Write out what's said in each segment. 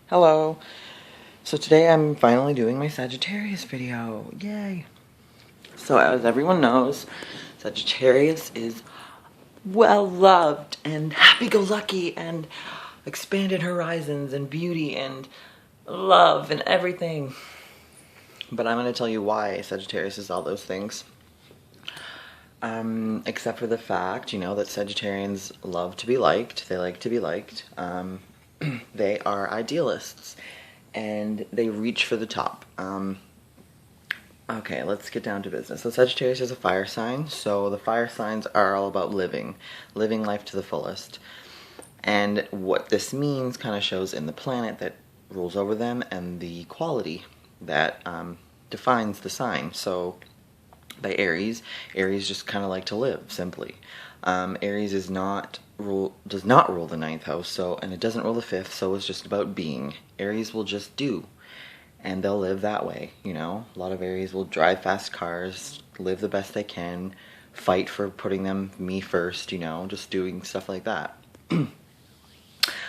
Hello. So today I'm finally doing my Sagittarius video. Yay. So as everyone knows, Sagittarius is well loved and happy-go-lucky and expanded horizons and beauty and love and everything. But I'm going to tell you why Sagittarius is all those things. Except for the fact, that Sagittarians love to be liked. They like to be liked. They are idealists. And they reach for the top. Okay, let's get down to business. So Sagittarius is a fire sign, so the fire signs are all about living life to the fullest. And what this means kind of shows in the planet that rules over them and the quality that defines the sign. So by Aries just kind of like to live, simply. Aries does not rule the ninth house, and it doesn't rule the fifth, so it's just about being. Aries will just do, and they'll live that way, A lot of Aries will drive fast cars, live the best they can, fight for putting me first, just doing stuff like that.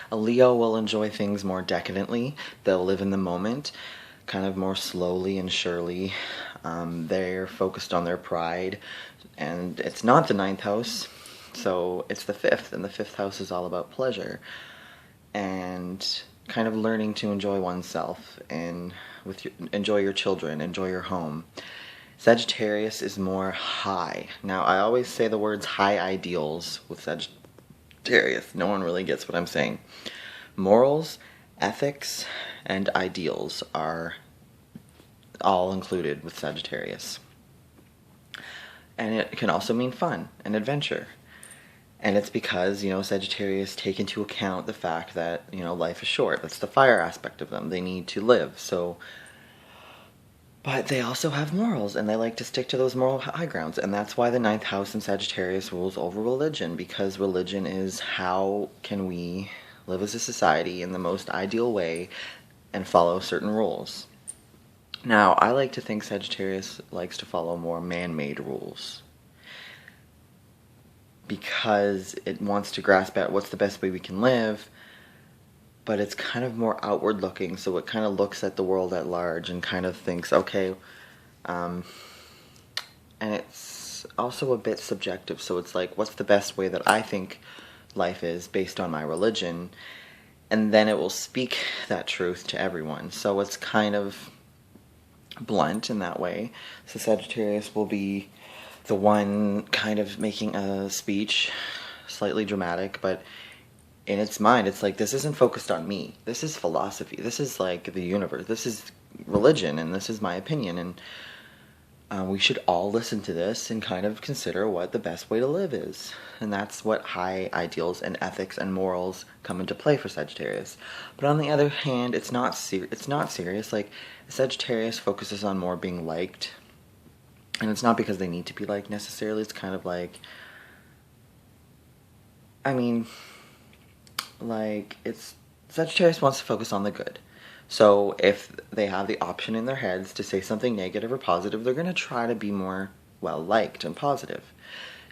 A Leo will enjoy things more decadently. They'll live in the moment, kind of more slowly and surely. They're focused on their pride, and it's not the ninth house, so it's the fifth, and the fifth house is all about pleasure and kind of learning to enjoy oneself and enjoy your children, enjoy your home. Sagittarius is more high. Now, I always say the words high ideals with Sagittarius. No one really gets what I'm saying. Morals, ethics, and ideals are all included with Sagittarius. And it can also mean fun and adventure. And it's because, Sagittarius take into account the fact that, life is short. That's the fire aspect of them. They need to live. But they also have morals, and they like to stick to those moral high grounds. And that's why the ninth house in Sagittarius rules over religion, because religion is how can we live as a society in the most ideal way and follow certain rules. Now, I like to think Sagittarius likes to follow more man-made rules, because it wants to grasp at what's the best way we can live, but it's kind of more outward looking, so it kind of looks at the world at large and kind of thinks, okay, and it's also a bit subjective, so it's like, what's the best way that I think life is based on my religion, and then it will speak that truth to everyone, so it's kind of blunt in that way. So Sagittarius will be the one kind of making a speech, slightly dramatic, but in its mind, it's like, this isn't focused on me. This is philosophy. This is like the universe. This is religion, and this is my opinion, and we should all listen to this and kind of consider what the best way to live is. And that's what high ideals and ethics and morals come into play for Sagittarius. But on the other hand, it's not serious. Like, Sagittarius focuses on more being liked. And it's not because they need to be liked necessarily. It's kind of like, Sagittarius wants to focus on the good. So if they have the option in their heads to say something negative or positive, they're going to try to be more well-liked and positive.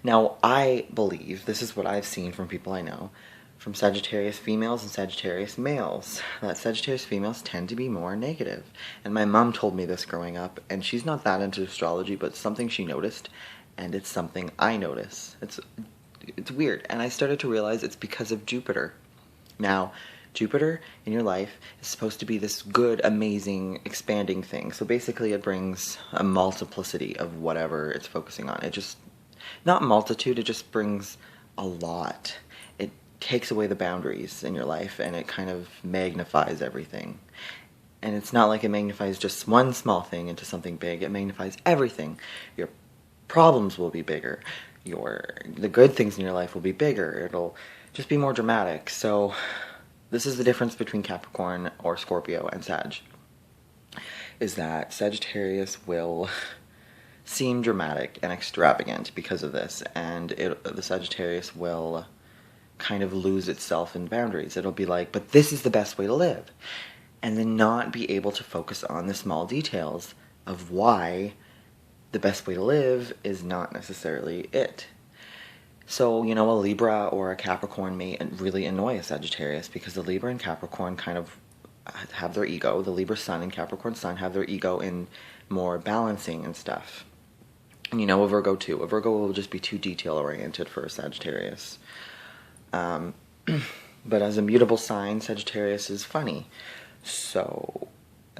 Now, I believe, this is what I've seen from people I know, from Sagittarius females and Sagittarius males, that Sagittarius females tend to be more negative. And my mom told me this growing up, and she's not that into astrology, but it's something she noticed, and it's something I notice. It's weird, and I started to realize it's because of Jupiter. Now, Jupiter in your life is supposed to be this good, amazing, expanding thing. So basically it brings a multiplicity of whatever it's focusing on. Not multitude, it just brings a lot. It takes away the boundaries in your life, and it kind of magnifies everything. And it's not like it magnifies just one small thing into something big. It magnifies everything. Your problems will be bigger. The good things in your life will be bigger. It'll just be more dramatic. So this is the difference between Capricorn or Scorpio and Sag, is that Sagittarius will seem dramatic and extravagant because of this, and the Sagittarius will kind of lose itself in boundaries. It'll be like, but this is the best way to live, and then not be able to focus on the small details of why the best way to live is not necessarily it. So, a Libra or a Capricorn may really annoy a Sagittarius, because the Libra and Capricorn kind of have their ego. The Libra sun and Capricorn sun have their ego in more balancing and stuff. And you know, a Virgo too. A Virgo will just be too detail-oriented for a Sagittarius. But as a mutable sign, Sagittarius is funny. So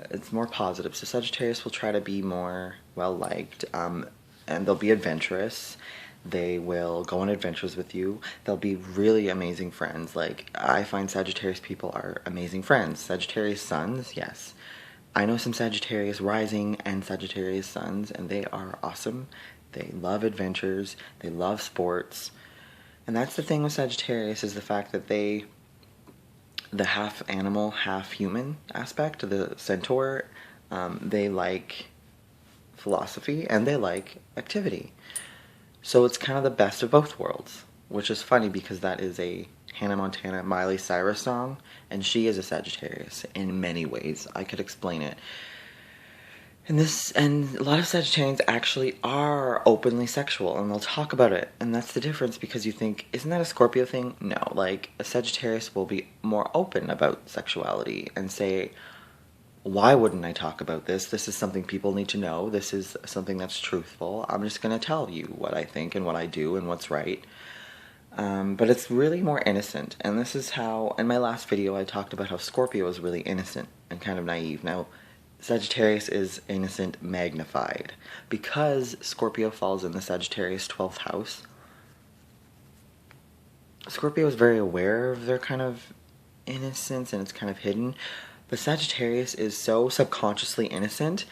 it's more positive. So Sagittarius will try to be more well-liked. And they'll be adventurous. They will go on adventures with you. They'll be really amazing friends. Like, I find Sagittarius people are amazing friends. Sagittarius suns, yes. I know some Sagittarius rising and Sagittarius suns, and they are awesome. They love adventures. They love sports. And that's the thing with Sagittarius, is the fact that the half animal, half human aspect, the centaur, they like philosophy and they like activity. So it's kind of the best of both worlds, which is funny because that is a Hannah Montana, Miley Cyrus song, and she is a Sagittarius in many ways. I could explain it. And a lot of Sagittarians actually are openly sexual, and they'll talk about it. And that's the difference, because you think, isn't that a Scorpio thing? No, like, a Sagittarius will be more open about sexuality and say, why wouldn't I talk about this? This is something people need to know. This is something that's truthful. I'm just going to tell you what I think and what I do and what's right. But it's really more innocent. And this is how, in my last video, I talked about how Scorpio is really innocent and kind of naive. Now, Sagittarius is innocent magnified. Because Scorpio falls in the Sagittarius 12th house, Scorpio is very aware of their kind of innocence, and it's kind of hidden. But Sagittarius is so subconsciously innocent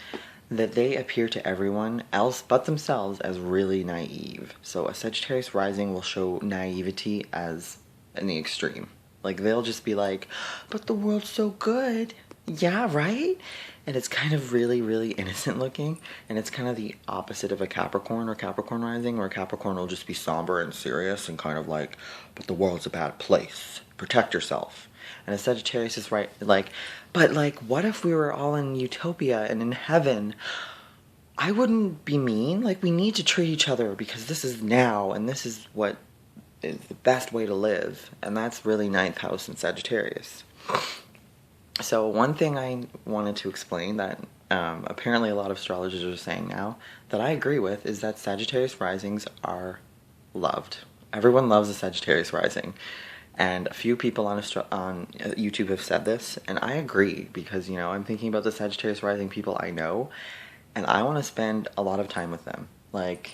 that they appear to everyone else but themselves as really naive. So a Sagittarius rising will show naivety as in the extreme. Like, they'll just be like, but the world's so good. Yeah, right? And it's kind of really, really innocent looking. And it's kind of the opposite of a Capricorn or Capricorn rising, where Capricorn will just be somber and serious and kind of like, but the world's a bad place. Protect yourself. And a Sagittarius is but like, what if we were all in utopia and in heaven? I wouldn't be mean. Like, we need to treat each other because this is now, and this is what is the best way to live. And that's really 9th house in Sagittarius. So one thing I wanted to explain that apparently a lot of astrologers are saying now, that I agree with, is that Sagittarius risings are loved. Everyone loves a Sagittarius rising. And a few people on YouTube have said this, and I agree, because, you know, I'm thinking about the Sagittarius rising people I know, and I want to spend a lot of time with them. Like,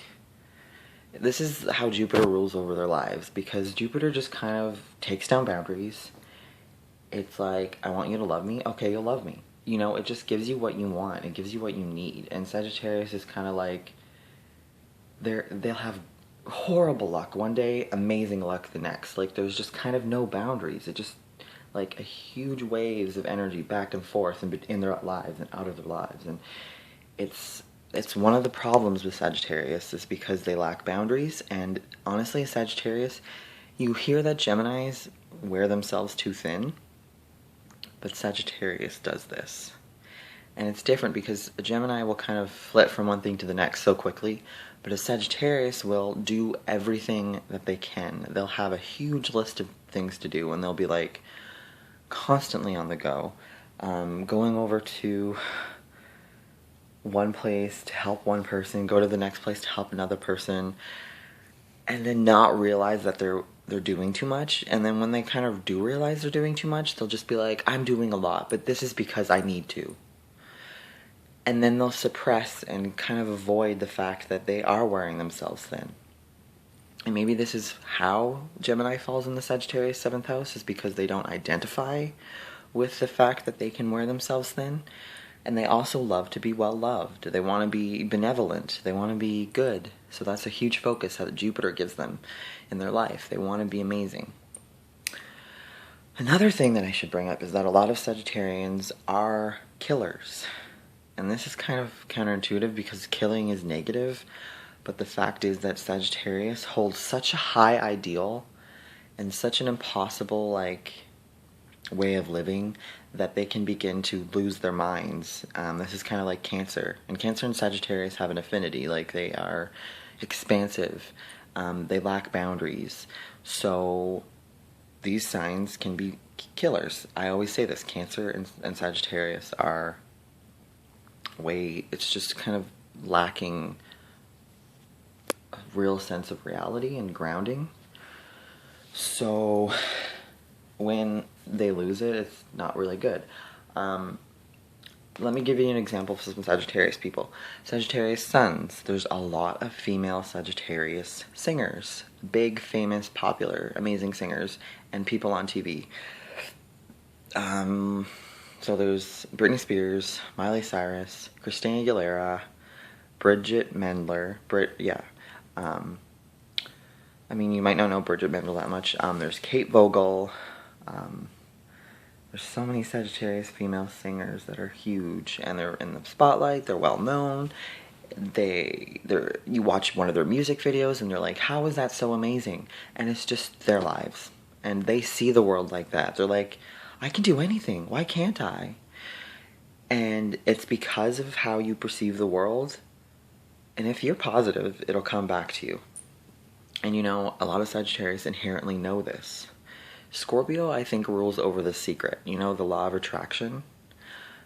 this is how Jupiter rules over their lives, because Jupiter just kind of takes down boundaries. It's like, I want you to love me, okay, you'll love me. You know, it just gives you what you want, it gives you what you need. And Sagittarius is kind of like, they'll have horrible luck one day, amazing luck the next. Like, there's just kind of no boundaries. It just, like, a huge waves of energy back and forth in their lives and out of their lives. And it's one of the problems with Sagittarius, is because they lack boundaries. And honestly, Sagittarius, you hear that Geminis wear themselves too thin, but Sagittarius does this. And it's different because a Gemini will kind of flip from one thing to the next so quickly, but a Sagittarius will do everything that they can. They'll have a huge list of things to do, and they'll be like constantly on the go, going over to one place to help one person, go to the next place to help another person, and then not realize that they're doing too much. And then when they kind of do realize they're doing too much, they'll just be like, I'm doing a lot, but this is because I need to. And then they'll suppress and kind of avoid the fact that they are wearing themselves thin. And maybe this is how Gemini falls in the Sagittarius 7th house, is because they don't identify with the fact that they can wear themselves thin. And they also love to be well-loved. They want to be benevolent. They want to be good. So that's a huge focus that Jupiter gives them in their life. They want to be amazing. Another thing that I should bring up is that a lot of Sagittarians are killers. And this is kind of counterintuitive because killing is negative, but the fact is that Sagittarius holds such a high ideal and such an impossible, like, way of living that they can begin to lose their minds. This is kind of like Cancer. And Cancer and Sagittarius have an affinity. Like, they are expansive. They lack boundaries. So these signs can be killers. I always say this, Cancer and Sagittarius are it's just kind of lacking a real sense of reality and grounding. So when they lose it, it's not really good. Let me give you an example of some Sagittarius people. Sagittarius suns. There's a lot of female Sagittarius singers. Big, famous, popular, amazing singers and people on TV. So there's Britney Spears, Miley Cyrus, Christina Aguilera, Bridget Mendler. I mean, you might not know Bridget Mendler that much. There's Kate Vogel. There's so many Sagittarius female singers that are huge, and they're in the spotlight. They're well known. You watch one of their music videos, and they're like, "How is that so amazing?" And it's just their lives, and they see the world like that. They're like, "I can do anything. Why can't I?" And it's because of how you perceive the world. And if you're positive, it'll come back to you. And you know, a lot of Sagittarius inherently know this. Scorpio, I think, rules over the secret. You know, the law of attraction?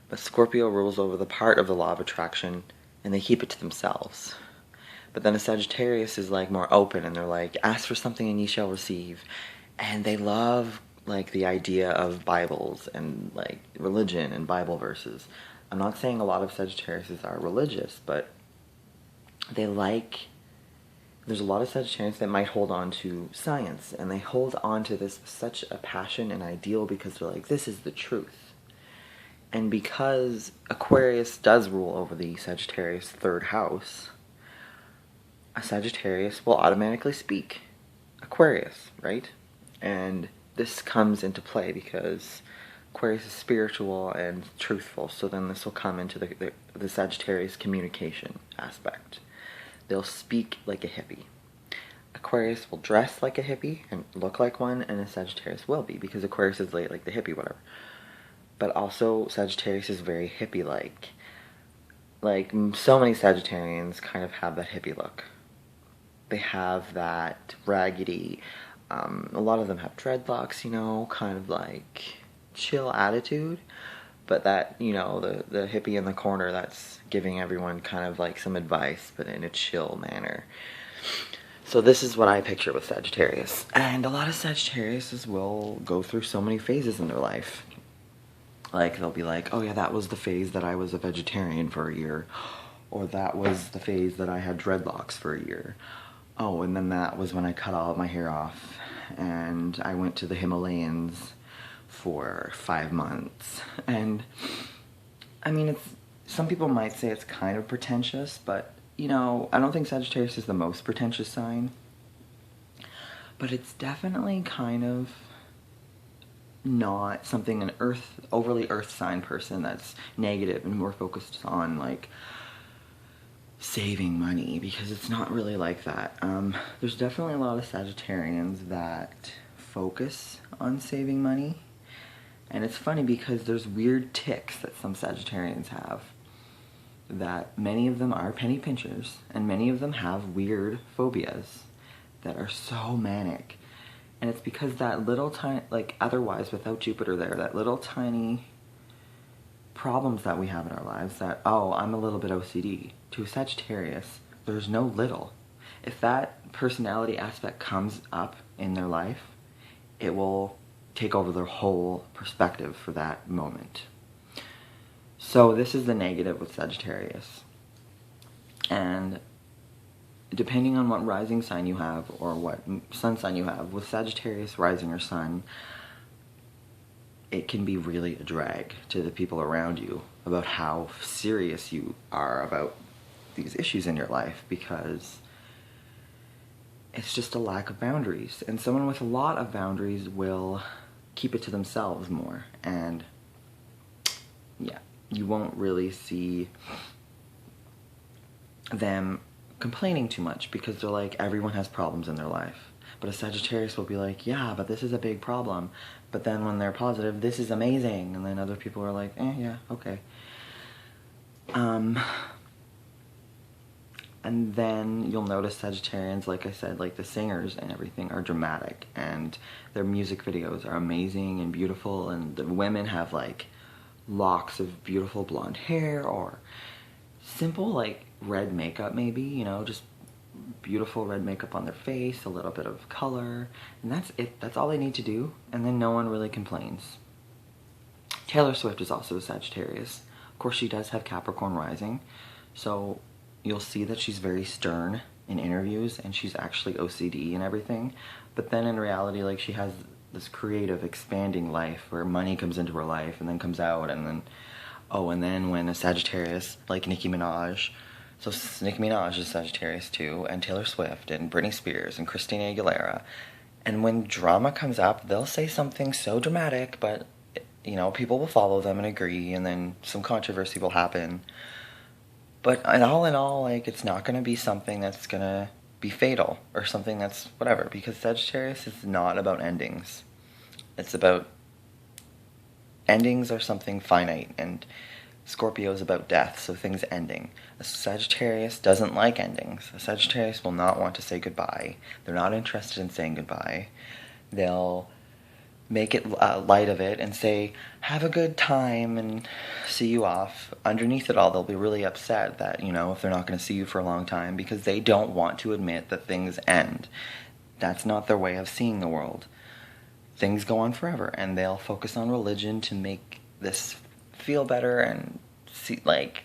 But Scorpio rules over the part of the law of attraction, and they keep it to themselves. But then a Sagittarius is like more open, and they're like, ask for something and ye shall receive. And they love like the idea of Bibles and like religion and Bible verses. I'm not saying a lot of Sagittarius are religious, but there's a lot of Sagittarius that might hold on to science, and they hold on to this such a passion and ideal because they're like, this is the truth. And because Aquarius does rule over the Sagittarius third house, a Sagittarius will automatically speak Aquarius, right? And this comes into play because Aquarius is spiritual and truthful, so then this will come into the Sagittarius communication aspect. They'll speak like a hippie. Aquarius will dress like a hippie and look like one, and a Sagittarius will be, because Aquarius is like the hippie, whatever. But also, Sagittarius is very hippie-like. Like, so many Sagittarians kind of have that hippie look. They have that raggedy, a lot of them have dreadlocks, you know, kind of like chill attitude. But that, you know, the hippie in the corner that's giving everyone kind of like some advice, but in a chill manner. So this is what I picture with Sagittarius. And a lot of Sagittariuses will go through so many phases in their life. Like, they'll be like, oh yeah, that was the phase that I was a vegetarian for a year. Or that was the phase that I had dreadlocks for a year. Oh, and then that was when I cut all of my hair off. And I went to the Himalayas for 5 months. And I mean, some people might say it's kind of pretentious, but you know, I don't think Sagittarius is the most pretentious sign, but it's definitely kind of not something an overly earth sign person that's negative and more focused on like saving money, because it's not really like that. There's definitely a lot of Sagittarians that focus on saving money. And it's funny because there's weird tics that some Sagittarians have, that many of them are penny pinchers, and many of them have weird phobias that are so manic. And it's because that little tiny, like otherwise without Jupiter there, that little tiny problems that we have in our lives, that, oh, I'm a little bit OCD. To a Sagittarius, there's no little. If that personality aspect comes up in their life, it will take over their whole perspective for that moment. So this is the negative with Sagittarius. And depending on what rising sign you have, or what sun sign you have, with Sagittarius rising or sun, it can be really a drag to the people around you about how serious you are about these issues in your life, because it's just a lack of boundaries. And someone with a lot of boundaries will keep it to themselves more, and yeah, you won't really see them complaining too much, because they're like, everyone has problems in their life. But a Sagittarius will be like, yeah, but this is a big problem. But then when they're positive, this is amazing. And then other people are like, yeah, okay. And then you'll notice Sagittarians, like I said, like the singers and everything are dramatic, and their music videos are amazing and beautiful, and the women have like locks of beautiful blonde hair, or simple like red makeup maybe, you know, just beautiful red makeup on their face, a little bit of color, and that's it. That's all they need to do, and then no one really complains. Taylor Swift is also a Sagittarius. Of course, she does have Capricorn rising, so you'll see that she's very stern in interviews, and she's actually OCD and everything. But then in reality, like, she has this creative, expanding life where money comes into her life and then comes out, and then, oh, and then when a Sagittarius, like Nicki Minaj, so Nicki Minaj is Sagittarius too, and Taylor Swift, and Britney Spears, and Christina Aguilera, and when drama comes up, they'll say something so dramatic, but, you know, people will follow them and agree, and then some controversy will happen. But in all, like, it's not going to be something that's going to be fatal, or something that's whatever, because Sagittarius is not about endings. It's about, endings are something finite, and Scorpio is about death, so things ending. A Sagittarius doesn't like endings. A Sagittarius will not want to say goodbye. They're not interested in saying goodbye. They'll make it light of it and say, have a good time and see you off. Underneath it all, they'll be really upset that, you know, if they're not going to see you for a long time, because they don't want to admit that things end. That's not their way of seeing the world. Things go on forever, and they'll focus on religion to make this feel better. And see, like,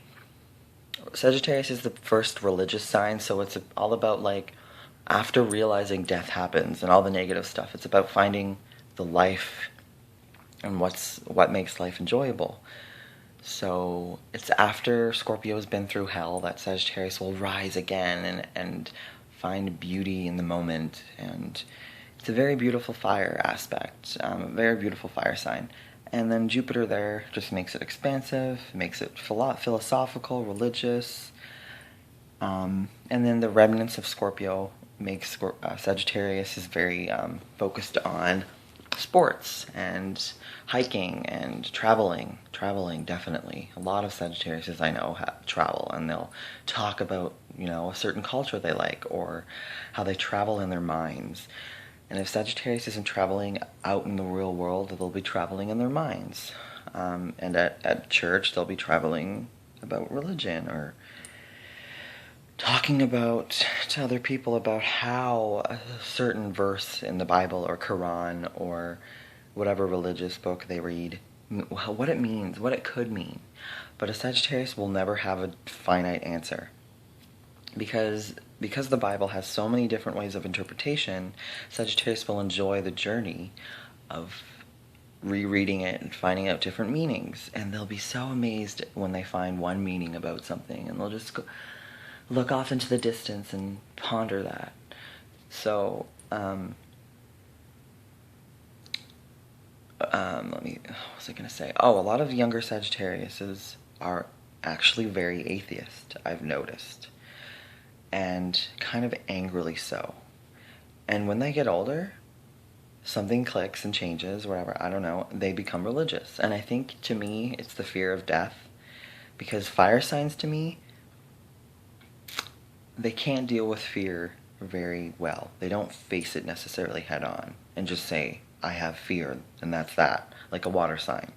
Sagittarius is the first religious sign, so it's all about, like, after realizing death happens and all the negative stuff, it's about finding the life and what makes life enjoyable. So it's after Scorpio's been through hell that Sagittarius will rise again and find beauty in the moment. And it's a very beautiful fire aspect, a very beautiful fire sign. And then Jupiter there just makes it expansive, makes it philosophical, religious. And then the remnants of Scorpio makes Sagittarius is very focused on sports and hiking and traveling. Definitely. A lot of Sagittarius I know travel, and they'll talk about, you know, a certain culture they like, or how they travel in their minds. And if Sagittarius isn't traveling out in the real world, they'll be traveling in their minds. And at church, they'll be traveling about religion, or talking about to other people about how a certain verse in the Bible or Quran or whatever religious book they read, what it means, what it could mean. But a Sagittarius will never have a finite answer. Because the Bible has so many different ways of interpretation, Sagittarius will enjoy the journey of rereading it and finding out different meanings. And they'll be so amazed when they find one meaning about something, and they'll just look off into the distance and ponder that. So, what was I going to say? Oh, a lot of younger Sagittariuses are actually very atheist, I've noticed. And kind of angrily so. And when they get older, something clicks and changes, whatever, I don't know, they become religious. And I think, to me, it's the fear of death. Because fire signs, to me, they can't deal with fear very well. They don't face it necessarily head on and just say, I have fear, and that's that, like a water sign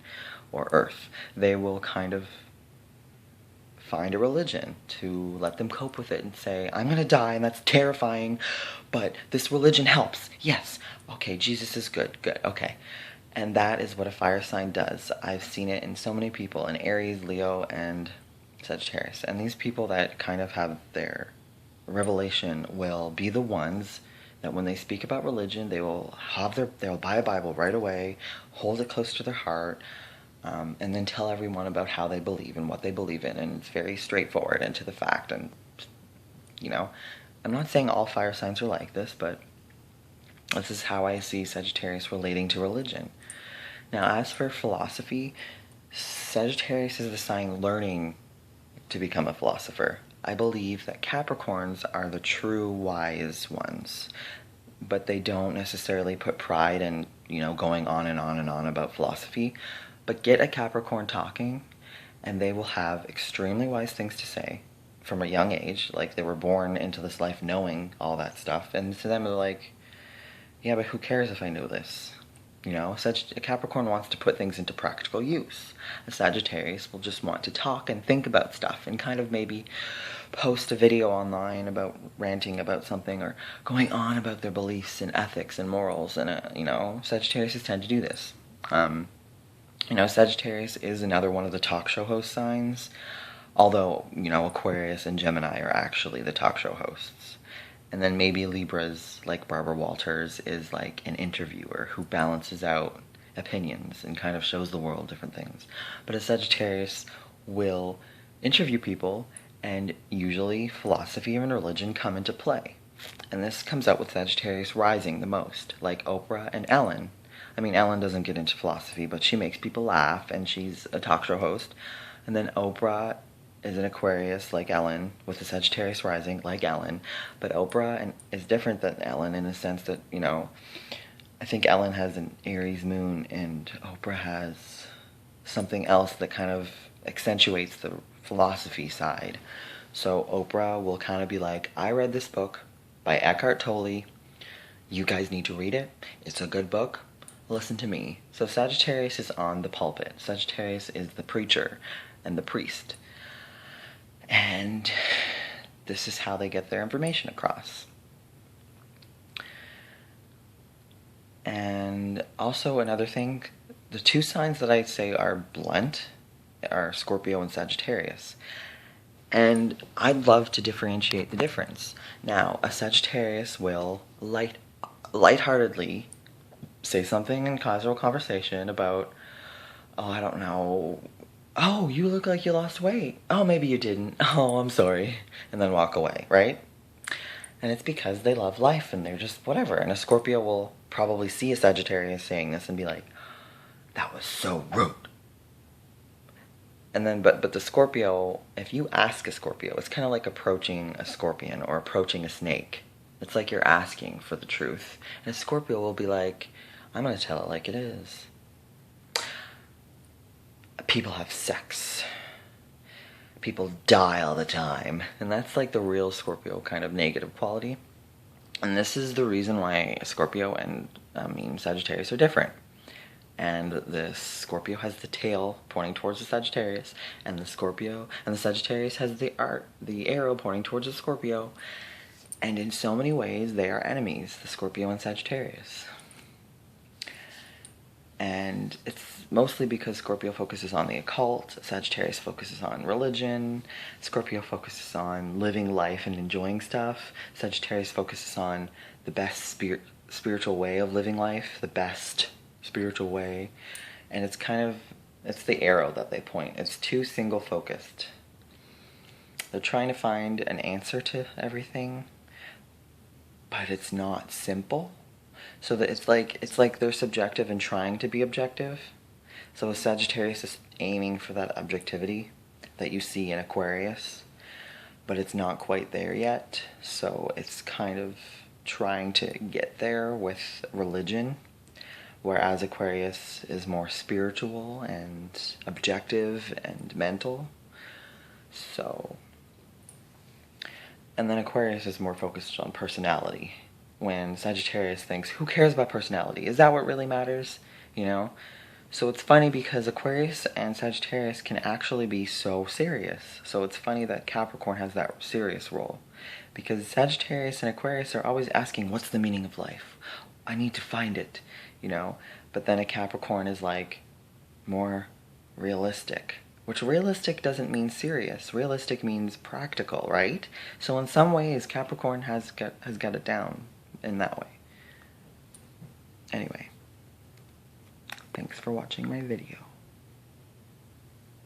or earth. They will kind of find a religion to let them cope with it and say, I'm going to die, and that's terrifying, but this religion helps. Yes. Okay, Jesus is good. Okay. And that is what a fire sign does. I've seen it in so many people, in Aries, Leo, and Sagittarius. And these people that kind of have their revelation will be the ones that when they speak about religion, they'll buy a Bible right away, hold it close to their heart, and then tell everyone about how they believe and what they believe in. And it's very straightforward and to the fact. And, you know, I'm not saying all fire signs are like this, but this is how I see Sagittarius relating to religion. Now, as for philosophy, Sagittarius is the sign learning to become a philosopher. I believe that Capricorns are the true wise ones, but they don't necessarily put pride in, you know, going on and on and on about philosophy. But get a Capricorn talking, and they will have extremely wise things to say, from a young age. Like, they were born into this life knowing all that stuff. And to them, they're like, yeah, but who cares if I know this? You know, a Capricorn wants to put things into practical use. A Sagittarius will just want to talk and think about stuff and kind of maybe post a video online about ranting about something or going on about their beliefs and ethics and morals. And, you know, Sagittarius tend to do this. You know, Sagittarius is another one of the talk show host signs, although, you know, Aquarius and Gemini are actually the talk show hosts. And then maybe Libras, like Barbara Walters, is like an interviewer who balances out opinions and kind of shows the world different things. But a Sagittarius will interview people, and usually philosophy and religion come into play. And this comes out with Sagittarius rising the most, like Oprah and Ellen. I mean, Ellen doesn't get into philosophy, but she makes people laugh, and she's a talk show host. And then Oprah is an Aquarius like Ellen, with a Sagittarius rising like Ellen. But Oprah is different than Ellen in the sense that, you know, I think Ellen has an Aries moon and Oprah has something else that kind of accentuates the philosophy side. So Oprah will kind of be like, I read this book by Eckhart Tolle. You guys need to read it. It's a good book. Listen to me. So Sagittarius is on the pulpit. Sagittarius is the preacher and the priest. And this is how they get their information across. And also another thing, the two signs that I say are blunt are Scorpio and Sagittarius. And I'd love to differentiate the difference. Now, a Sagittarius will lightheartedly say something in casual conversation about, oh, I don't know, oh, you look like you lost weight. Oh, maybe you didn't. Oh, I'm sorry. And then walk away, right? And it's because they love life and they're just whatever. And a Scorpio will probably see a Sagittarius saying this and be like, that was so rude. And then, but the Scorpio, if you ask a Scorpio, it's kind of like approaching a scorpion or approaching a snake. It's like you're asking for the truth. And a Scorpio will be like, I'm going to tell it like it is. People have sex. People die all the time. And that's like the real Scorpio kind of negative quality. And this is the reason why Scorpio and, Sagittarius are different. And the Scorpio has the tail pointing towards the Sagittarius, and the Sagittarius has the arrow pointing towards the Scorpio. And in so many ways, they are enemies, the Scorpio and Sagittarius. And it's mostly because Scorpio focuses on the occult, Sagittarius focuses on religion, Scorpio focuses on living life and enjoying stuff, Sagittarius focuses on the best spiritual way of living life, the best spiritual way, and it's the arrow that they point. It's too single-focused. They're trying to find an answer to everything, but it's not simple. So that it's like they're subjective and trying to be objective. So a Sagittarius is aiming for that objectivity that you see in Aquarius, but it's not quite there yet. So it's kind of trying to get there with religion, whereas Aquarius is more spiritual and objective and mental. So, and then Aquarius is more focused on personality, when Sagittarius thinks, who cares about personality? Is that what really matters? You know? So it's funny because Aquarius and Sagittarius can actually be so serious. So it's funny that Capricorn has that serious role, because Sagittarius and Aquarius are always asking, what's the meaning of life? I need to find it, you know? But then a Capricorn is like more realistic, which realistic doesn't mean serious. Realistic means practical, right? So in some ways, Capricorn has got it down in that way. Anyway, thanks for watching my video.